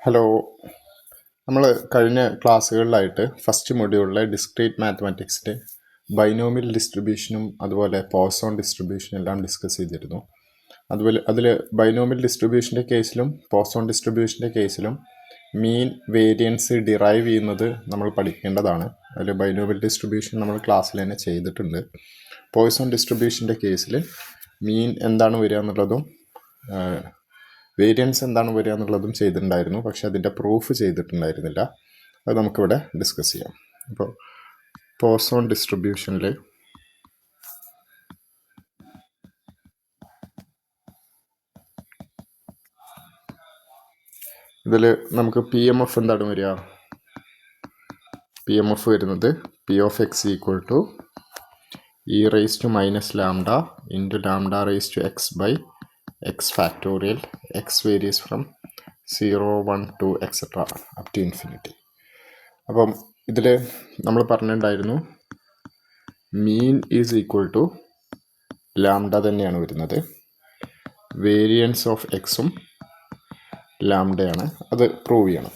Hello, നമ്മൾ കഴിഞ്ഞ ക്ലാസ്സുകളിലായിട്ട് first മൊഡ്യൂളിലെ discrete മാത്തമാറ്റിക്സിൻ്റെ binomial ഡിസ്ട്രിബ്യൂഷനും അതുപോലെ പോസോൺ ഡിസ്ട്രിബ്യൂഷനും എല്ലാം ഡിസ്കസ് ചെയ്തിരുന്നു. അതുപോലെ അതിൽ ബൈനോമിയൽ ഡിസ്ട്രിബ്യൂഷൻ്റെ കേസിലും പോസോൺ ഡിസ്ട്രിബ്യൂഷൻ്റെ കേസിലും മീൻ വേരിയൻസ് ഡിറൈവ് ചെയ്യുന്നത് നമ്മൾ പഠിക്കേണ്ടതാണ്. അതിൽ ബൈനോമിയൽ ഡിസ്ട്രിബ്യൂഷൻ നമ്മൾ ക്ലാസ്സിൽ തന്നെ ചെയ്തിട്ടുണ്ട്. പോയ്സോൺ ഡിസ്ട്രിബ്യൂഷൻ്റെ കേസിൽ മീൻ എന്താണ് വരിക എന്നുള്ളതും വേരിയൻസ് എന്താണ് വരിക എന്നുള്ളതും ചെയ്തിട്ടുണ്ടായിരുന്നു. പക്ഷെ അതിൻ്റെ പ്രൂഫ് ചെയ്തിട്ടുണ്ടായിരുന്നില്ല. അത് നമുക്കിവിടെ ഡിസ്കസ് ചെയ്യാം. അപ്പോൾ പോസോൺ ഡിസ്ട്രിബ്യൂഷനിൽ ഇതിൽ നമുക്ക് പി എം എഫ് എന്താണ് വരിക? പി എം എഫ് വരുന്നത് P of X equal to E raise to minus lambda into lambda raise to X by X factorial. X varies from 0, 1, 2 etcetera up to infinity. അപ്പം ഇതിൽ നമ്മൾ പറഞ്ഞിട്ടുണ്ടായിരുന്നു mean is equal to lambda തന്നെയാണ് വരുന്നത്. Variance of എക്സും ലാംഡയാണ്. അത് prove ചെയ്യണം.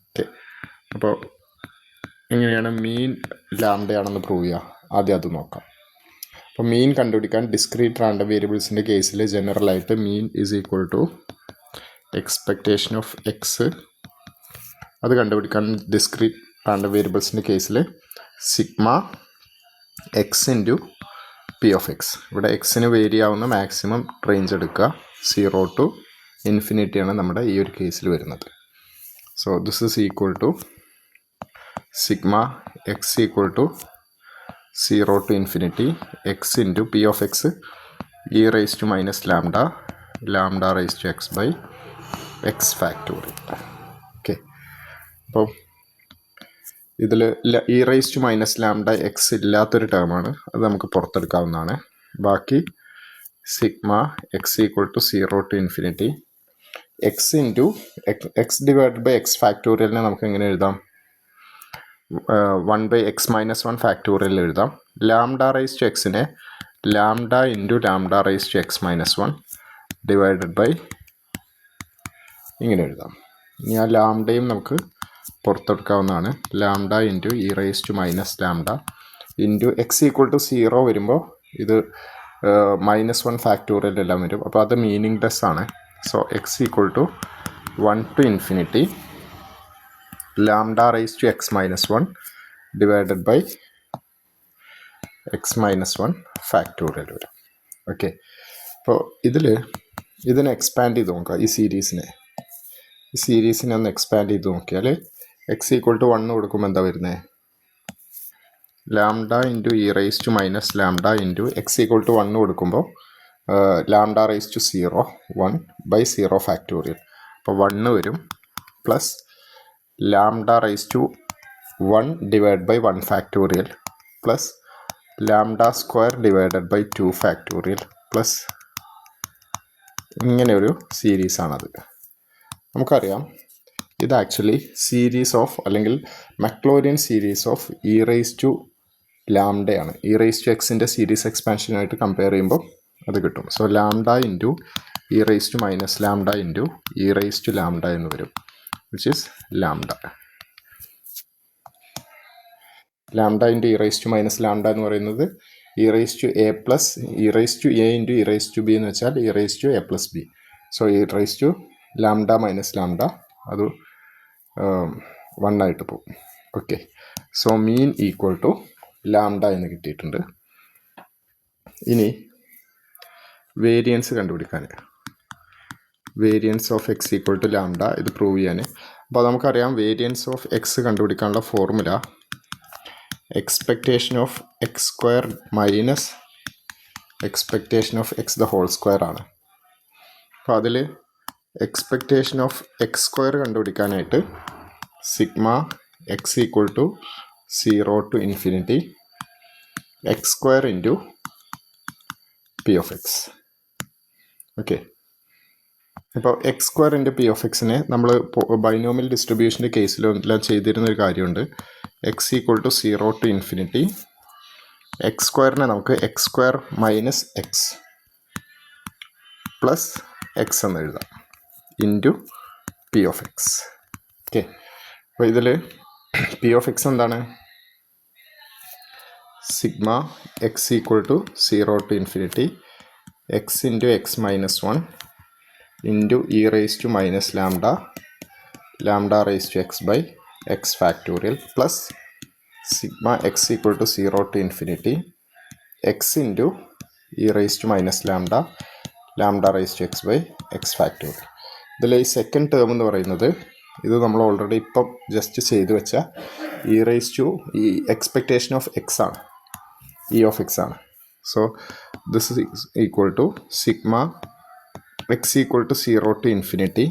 Okay, അപ്പോൾ എങ്ങനെയാണ് മീൻ ലാംഡയാണെന്ന് പ്രൂവ് ചെയ്യുക? ആദ്യം അത് നോക്കാം. അപ്പോൾ മീൻ കണ്ടുപിടിക്കാൻ ഡിസ്ക്രീറ്റ് റാൻഡം വേരിയബിൾസിൻ്റെ കേസിൽ ജനറലായിട്ട് mean is equal to expectation of X. അത് കണ്ടുപിടിക്കാൻ ഡിസ്ക്രീറ്റ് റാൻഡം വേരിയബിൾസിൻ്റെ കേസിൽ sigma X into P of X. ഇവിടെ എക്സിന് വേരി ആവുന്ന മാക്സിമം റേഞ്ച് എടുക്കുക. 0 to ഇൻഫിനിറ്റിയാണ് നമ്മുടെ ഈ ഒരു കേസിൽ വരുന്നത്. So this is equal to sigma X equal to 0 to infinity X into P of X e raise to minus lambda lambda raise to X by X factorial. Okay, അപ്പോൾ ഇതിൽ e raise to minus lambda X ഇല്ലാത്തൊരു ടേമാണ്. അത് നമുക്ക് പുറത്തെടുക്കാവുന്നതാണ്. ബാക്കി sigma X equal to 0 to infinity X into X divide by X ഫാക്ടോറിയലിനെ നമുക്ക് എങ്ങനെ എഴുതാം? 1 by x minus 1 ഫാക്ടോറിയൽ എഴുതാം. ലാംഡ റൈസ് ടു എക്സിനെ lambda into lambda raise to X minus 1 divided by ഇങ്ങനെ എഴുതാം. ഇനി ആ ലാംഡയും നമുക്ക് പുറത്തെടുക്കാവുന്നതാണ്. Lambda into E raise to minus lambda into X equal to 0 വരുമ്പോൾ ഇത് -1 ഫാക്ടോറിയൽ എല്ലാം വരും. അപ്പോൾ അത് മീനിങ് ലെസ് ആണ്. So X equal to 1 to infinity lambda raise to X minus 1 divided by X minus 1 factorial വരും. ഓക്കെ, അപ്പോൾ ഇതിനെ എക്സ്പാൻഡ് ചെയ്ത് നോക്കുക. ഈ സീരീസിനെ ഒന്ന് എക്സ്പാൻഡ് ചെയ്ത് നോക്കിയാൽ എക്സ് ഈക്വൽ ടു 1 കൊടുക്കുമ്പോൾ എന്താ വരുന്നത്? Lambda into E raise to minus lambda into X equal to 1 കൊടുക്കുമ്പോൾ lambda raise to 0 1 by 0 factorial. അപ്പോൾ 1 വരും plus lambda raise to 1 divide by 1 factorial plus lambda square divided by 2 factorial plus ഇങ്ങനെ ഒരു സീരീസാണത്. നമുക്കറിയാം ഇത് ആക്ച്വലി സീരീസ് ഓഫ് അല്ലെങ്കിൽ Maclaurin series of e raise to ലാംഡയാണ്. ഇ റൈസ് ടു എക്സിൻ്റെ സീരീസ് എക്സ്പാൻഷനായിട്ട് കമ്പയർ ചെയ്യുമ്പോൾ അത് കിട്ടും. So lambda into E raise to minus lambda into E raise to lambda എന്ന് വരും, which is lambda. Lambda into E raise to minus lambda എന്ന് പറയുന്നത് E raise to A plus E raise to A into E raise to B എന്ന് വെച്ചാൽ E raise to A plus B. So E raise to lambda minus lambda അത് 1 ആയിട്ട് പോകും. Okay, so mean equal to lambda എന്ന് കിട്ടിയിട്ടുണ്ട്. ഇനി variance കണ്ടുപിടിക്കാൻ, variance of X equal to lambda ഇത് പ്രൂവ് ചെയ്യാൻ. അപ്പോൾ നമുക്കറിയാം വേരിയൻസ് ഓഫ് എക്സ് കണ്ടുപിടിക്കാനുള്ള formula expectation of X square minus expectation of X the whole square ആണ്. അപ്പോൾ അതിൽ എക്സ്പെക്റ്റേഷൻ ഓഫ് എക്സ് സ്ക്വയർ കണ്ടുപിടിക്കാനായിട്ട് sigma X equal to 0 to infinity X square into P of X. Okay, ഇപ്പോൾ X square into P of എക്സിനെ നമ്മൾ binomial ഡിസ്ട്രിബ്യൂഷൻ്റെ കേസിലെല്ലാം ചെയ്തിരുന്നൊരു കാര്യമുണ്ട്. X equal to 0 to infinity X സ്ക്വയറിനെ നമുക്ക് X square minus X plus X എന്ന് എഴുതാം into P of X. Okay, അപ്പോൾ ഇതിൽ പി ഓഫ് എക്സ് എന്താണ്? Sigma X equal to 0 to infinity X into X minus 1 into E raise to minus lambda lambda raise to X by X factorial plus sigma X equal to 0 to infinity X into E raise to minus lambda lambda raise to X by X factorial. ഇതിൽ ഈ second term എന്ന് പറയുന്നത് ഇത് നമ്മൾ already ഇപ്പം just ചെയ്തു വെച്ച e raise to ഈ എക്സ്പെക്റ്റേഷൻ ഓഫ് എക്സ് ആണ്, ഇ ഓഫ് എക്സ് ആണ്. So this is equal to sigma X equal to 0 to infinity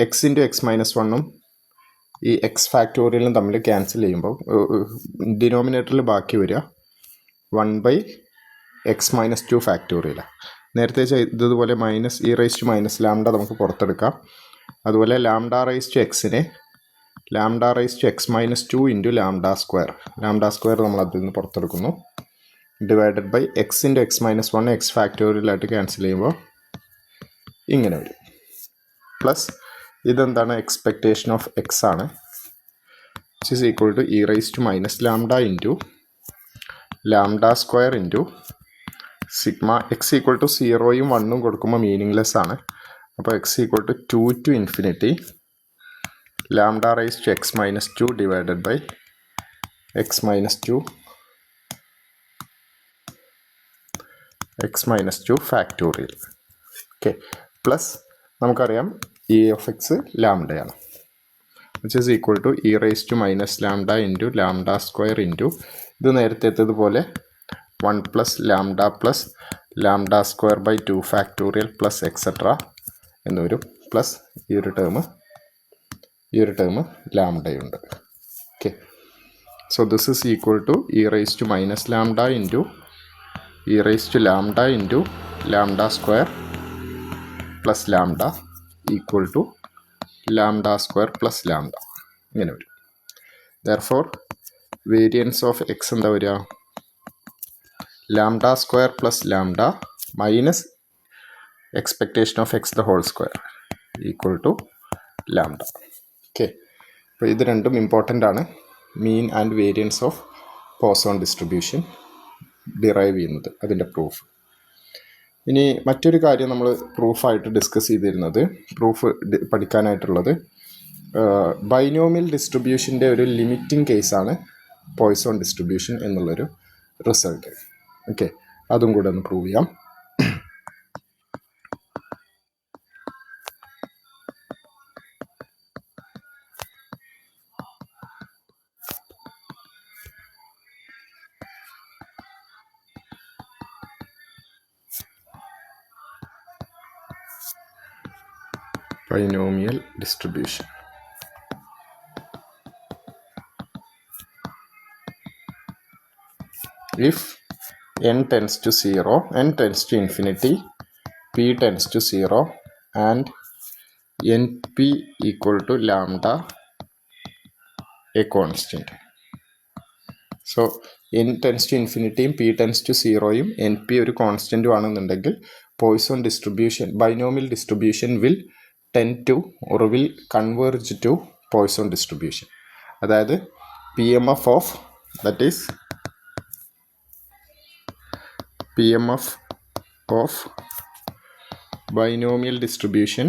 X into X minus 1ഉം ഈ എക്സ് ഫാക്ടോറിയലും തമ്മിൽ ക്യാൻസൽ ചെയ്യുമ്പോൾ ഡിനോമിനേറ്ററിൽ ബാക്കി വരിക 1 എക്സ് മൈനസ് 2 ഫാക്ടോറിയലാണ്. നേരത്തെ ചെയ്തതുപോലെ minus e raise to minus lambda നമുക്ക് പുറത്തെടുക്കാം. അതുപോലെ ലാംഡ റേസ് ടു എക്സിനെ lambda raise to X minus 2 into lambda square നമ്മൾ അതിൽ നിന്ന് പുറത്തെടുക്കുന്നു. Divided by X into X minus 1 X ഫാക്ടോറിയലായിട്ട് ക്യാൻസൽ ചെയ്യുമ്പോൾ ഇങ്ങനെ വരും. പ്ലസ് ഇതെന്താണ്? എക്സ്പെക്റ്റേഷൻ ഓഫ് എക്സ് ആണ്, which is equal to e raise to minus lambda into lambda square into sigma X equal to 0യും 1ഉം കൊടുക്കുമ്പോൾ മീനിങ്ലെസ് ആണ്. അപ്പോൾ X equal to 2 to infinity lambda raise to X minus 2 divided by X minus 2 factorial. Okay, plus നമുക്കറിയാം E of X ലാംഡയാണ്, which is equal to e raise to minus lambda into lambda square into ഇത് നേരത്തെ എത്തതുപോലെ 1 plus lambda square by 2 factorial plus et cetera എന്ന് വരും. Plus ഈ ഒരു term ലാംഡയുണ്ട്. Okay, so this is equal to e raise to minus lambda into E raise to lambda into lambda square plus lambda equal to lambda square plus lambda ഇങ്ങനെ വരും. Therefore variance of X എന്താ വരിക? Lambda square plus lambda minus expectation of X the whole square equal to lambda. Okay, അപ്പോൾ ഇത് രണ്ടും important ആണ്. Mean and variance of Poisson distribution derive ചെയ്യുന്നത്, അതിൻ്റെ പ്രൂഫ്. ഇനി മറ്റൊരു കാര്യം നമ്മൾ പ്രൂഫായിട്ട് ഡിസ്കസ് ചെയ്തിരുന്നത്, പ്രൂഫ് പഠിക്കാനായിട്ടുള്ളത് ബൈനോമിയൽ ഡിസ്ട്രിബ്യൂഷൻ്റെ ഒരു ലിമിറ്റിംഗ് കേസാണ് പോയ്സോൺ ഡിസ്ട്രിബ്യൂഷൻ എന്നുള്ളൊരു റിസൾട്ട്. ഓക്കെ, അതും കൂടെ ഒന്ന് പ്രൂവ് ചെയ്യാം. Binomial distribution. If n tends to 0, n tends to infinity, p tends to 0 and np equal to lambda a constant. So n tends to infinity, p tends to 0യും np ഒരു കോൺസ്റ്റൻറ്റും ആണെന്നുണ്ടെങ്കിൽ Poisson distribution, binomial distribution will tend to or will converge to Poisson distribution. അതായത് PMF of, that is PMF of binomial distribution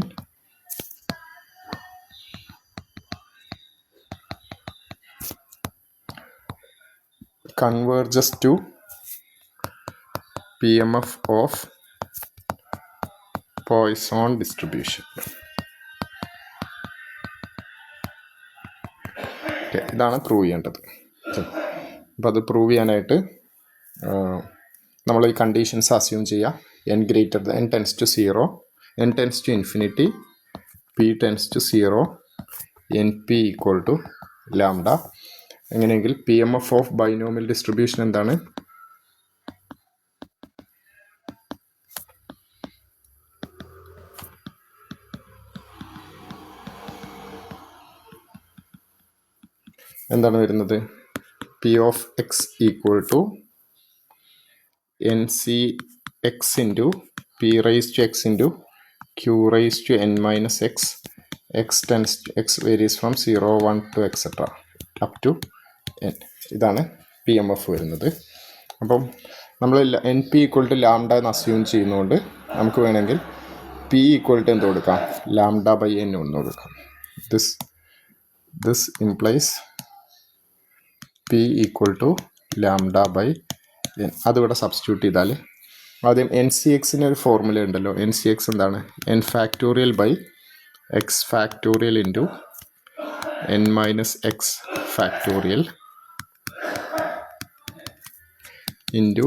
converges to PMF of Poisson distribution. ഇതാണ് prove ചെയ്യേണ്ടത്. അപ്പോൾ അത് prove ചെയ്യാനായിട്ട് നമ്മൾ ഈ കണ്ടീഷൻസ് അസ്യൂം ചെയ്യുക. n tends to 0, n tends to infinity, p tends to 0, np equal to lambda. എങ്ങനെയെങ്കിൽ PMF of binomial distribution എന്താണ്? എന്താണ് വരുന്നത്? P of x equal to nc x into p raised to x into q raised to n minus x x varies from 0, 1 to etc. Up to n. ഇതാണ് P M F വരുന്നത്. അപ്പം നമ്മൾ N P equal to lambda എന്ന് assume ചെയ്യുന്നതുകൊണ്ട് നമുക്ക് വേണമെങ്കിൽ P equal to എന്ത് കൊടുക്കാം, ലാംഡ ബൈ എൻ ഒന്ന് കൊടുക്കാം. This implies P equal to lambda by N. അതിവിടെ സബ്സ്റ്റിറ്റ്യൂട്ട് ചെയ്താൽ ആദ്യം എൻ സി എക്സിന് ഒരു ഫോർമുല ഉണ്ടല്ലോ. എൻ സി എക്സ് എന്താണ്? N factorial by X factorial into N minus X factorial into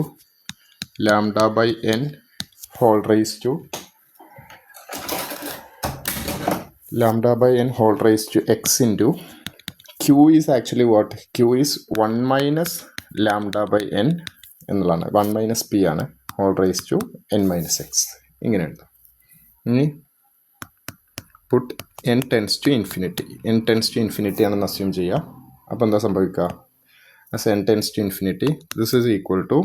lambda by N whole raise to X into Q is actually what? Q is 1 minus lambda by N എന്നുള്ളതാണ്. 1 minus P ആണ്, whole raise to N minus X. ഇങ്ങനെ എഴുതാം. ഇനി puttu N tends to infinity ആണെന്ന് assume ചെയ്യുക. അപ്പോൾ എന്താ സംഭവിക്കുക? as n tends to infinity, this is equal to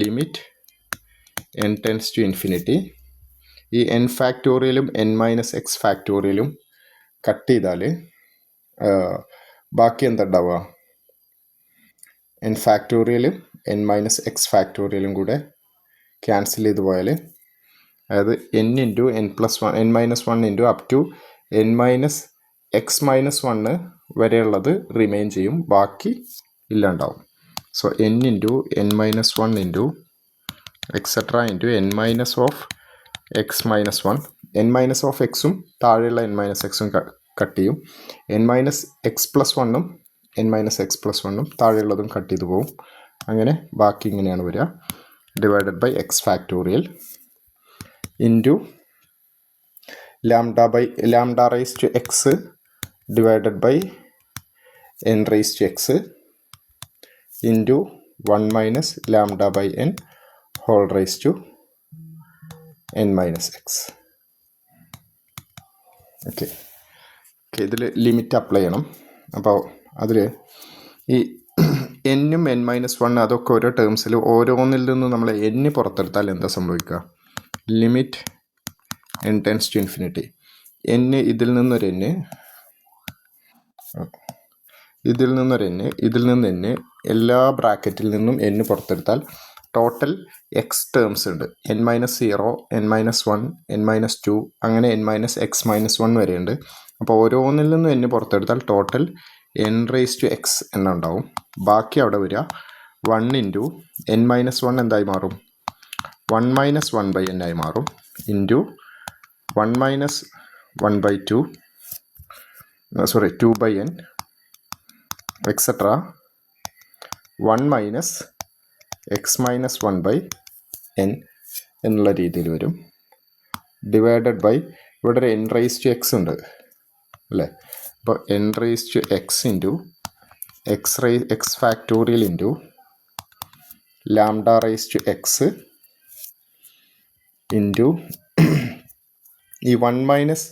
limit n tends to infinity. ഈ n ഫാക്ടോറിയലും n മൈനസ് എക്സ് ഫാക്ടോറിയലും കട്ട് ചെയ്താൽ ബാക്കി എന്താ ഉണ്ടാവുക? n ഫാക്ടോറിയലും n മൈനസ് എക്സ് ഫാക്ടോറിയലും കൂടെ ക്യാൻസൽ ചെയ്ത് പോയാൽ, അതായത് n into n plus 1 n minus 1 into up to n minus X minus 1 വരെയുള്ളത് റിമെയിൻ ചെയ്യും, ബാക്കി ഇല്ലാണ്ടാവും. So n into n minus 1 into etcetera into n minus of X minus 1. n minus of എക്സും താഴെയുള്ള n minus എക്സും cut ചെയ്യും. n minus X plus 1ഉം n minus X plus 1ഉം താഴെയുള്ളതും കട്ട് ചെയ്ത് പോവും. അങ്ങനെ ബാക്കി ഇങ്ങനെയാണ് വരിക, divided by X factorial into lambda raise to x divided by n raise to X into 1 minus lambda by n whole raise to n minus x. Okay, ഇതിൽ limit apply ചെയ്യണം. അപ്പോൾ അതിൽ ഈ എന്നും n മൈനസ് 1 അതൊക്കെ ഓരോ ടേംസിൽ ഓരോന്നിൽ നിന്നും നമ്മൾ n പുറത്തെടുത്താൽ എന്താ സംഭവിക്കുക? Limit n tends to infinity. ഇതിൽ നിന്നൊരു n, ഇതിൽ നിന്ന് n, എല്ലാ ബ്രാക്കറ്റിൽ നിന്നും n പുറത്തെടുത്താൽ ടോട്ടൽ എക്സ് ടേംസ് ഉണ്ട്. n minus 0, n minus 1, n minus 2, അങ്ങനെ n മൈനസ് എക്സ് മൈനസ് 1 വരെയുണ്ട്. അപ്പോൾ ഓരോന്നിൽ നിന്നും n പുറത്തെടുത്താൽ total n raise to x എന്നുണ്ടാവും. ബാക്കി അവിടെ വരിക 1 ഇൻറ്റു n മൈനസ് 1 എന്തായി മാറും? 1 മൈനസ് 1 ബൈ n ആയി മാറും, into 1 minus 1 by 2 2 by n etcetera 1 minus X minus 1 by n എന്നുള്ള രീതിയിൽ വരും, ഡിവൈഡഡ് ബൈ ഇവിടെ ഒരു n റൈസ് ടു എക്സ് ഉണ്ട് അല്ലേ. അപ്പോൾ n raise to X into x factorial into lambda raise to X into ഈ 1 minus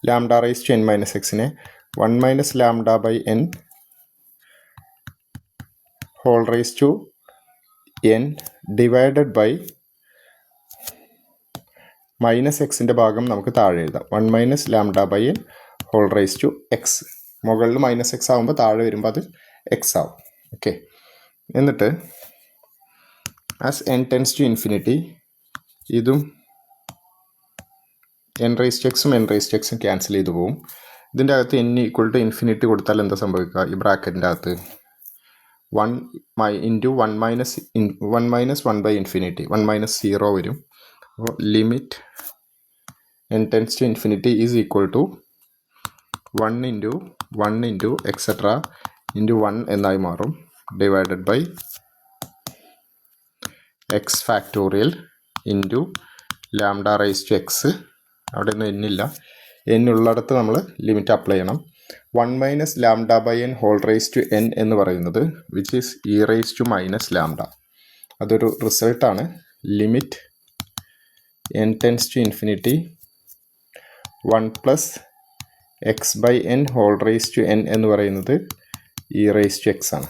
lambda raise to n minus എക്സിനെ 1 minus lambda by n whole raise to n divided by minus എക്സിൻ്റെ ഭാഗം നമുക്ക് താഴെ എഴുതാം. 1 minus lambda by n whole raise to x. മുകളിൽ minus x ആകുമ്പോൾ താഴെ വരുമ്പോൾ അത് എക്സ് ആവും. ഓക്കെ, എന്നിട്ട് as n tends to infinity ഇതും n റൈസ് ടു എക്സും n റൈസ് ടു എക്സും ക്യാൻസൽ ചെയ്ത് പോവും. ഇതിൻ്റെ അകത്ത് n ഈക്വൽ ടു ഇൻഫിനിറ്റി കൊടുത്താൽ എന്താ സംഭവിക്കുക? ഈ ബ്രാക്കറ്റിൻ്റെ അകത്ത് 1 into 1 minus 1 by infinity 1 minus 0 വരും. അപ്പോൾ limit n tends to infinity is equal to 1 into etcetera into 1 എന്നായി മാറും, divided by X factorial into lambda raise to X. അവിടെ ഒന്നും n ഇല്ല, n ഉള്ളിടത്ത് നമ്മൾ ലിമിറ്റ് അപ്ലൈ ചെയ്യണം. 1 minus lambda by n whole raise to n എന്ന് പറയുന്നത് which is E raise to minus lambda. അതൊരു റിസൾട്ടാണ്. Limit n tends to infinity 1 plus X by n whole raise to n എന്ന് പറയുന്നത് E raise to X ആണ്.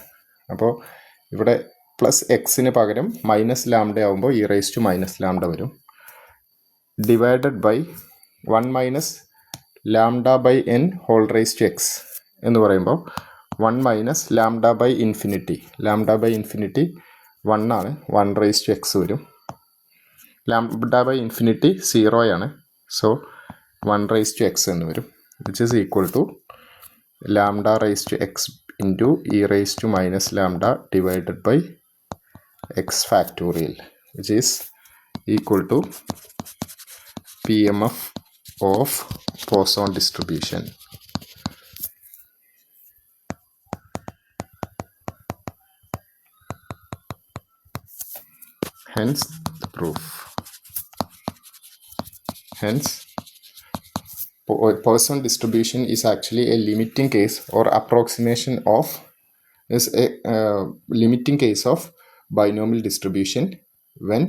അപ്പോൾ ഇവിടെ plus എക്സിന് പകരം മൈനസ് ലാംഡ ആകുമ്പോൾ e raise to minus lambda വരും, divided by 1 minus lambda by N whole raise to x എന്ന് പറയുമ്പോൾ 1 minus lambda by infinity. Lambda by infinity 1 ആണ്, 1 റൈസ് ടു എക്സ് വരും. ലാംഡ ബൈ ഇൻഫിനിറ്റി 0 ആണ്, so 1 raise to x എന്ന് വരും, which is equal to lambda raise to X into E raise to minus lambda divided by X factorial, which is equal to PMF of Poisson distribution. Hence the proof. Hence Poisson distribution is actually a limiting case or approximation of is a limiting case of binomial distribution when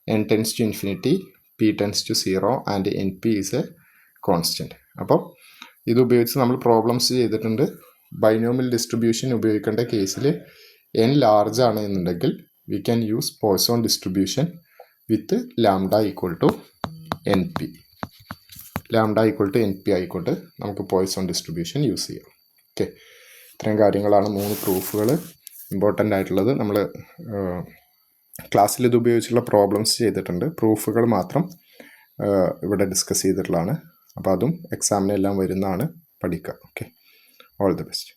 n tends to infinity, p tends to 0 and np is a constant. അപ്പോൾ ഇത് ഉപയോഗിച്ച് നമ്മൾ problems ചെയ്തിട്ടുണ്ട്. Binomial distribution ഉപയോഗിക്കേണ്ട കേസിൽ n large ആണ് എന്നുണ്ടെങ്കിൽ we can use Poisson distribution with lambda equal to N P. Lambda equal to N P ആയിക്കോട്ടെ നമുക്ക് പോയ്സോൺ ഡിസ്ട്രിബ്യൂഷൻ യൂസ് ചെയ്യാം. ഓക്കെ, ഇത്രയും കാര്യങ്ങളാണ് 3 പ്രൂഫുകൾ ഇമ്പോർട്ടൻ്റ് ആയിട്ടുള്ളത്. നമ്മൾ ക്ലാസ്സിൽ ഇത് ഉപയോഗിച്ചുള്ള പ്രോബ്ലംസ് ചെയ്തിട്ടുണ്ട്, പ്രൂഫുകൾ മാത്രം ഇവിടെ ഡിസ്കസ് ചെയ്തിട്ടുള്ളതാണ്. അപ്പോൾ അതും എക്സാമിനെല്ലാം വരുന്നതാണ്, പഠിക്കുക. Okay, all the best.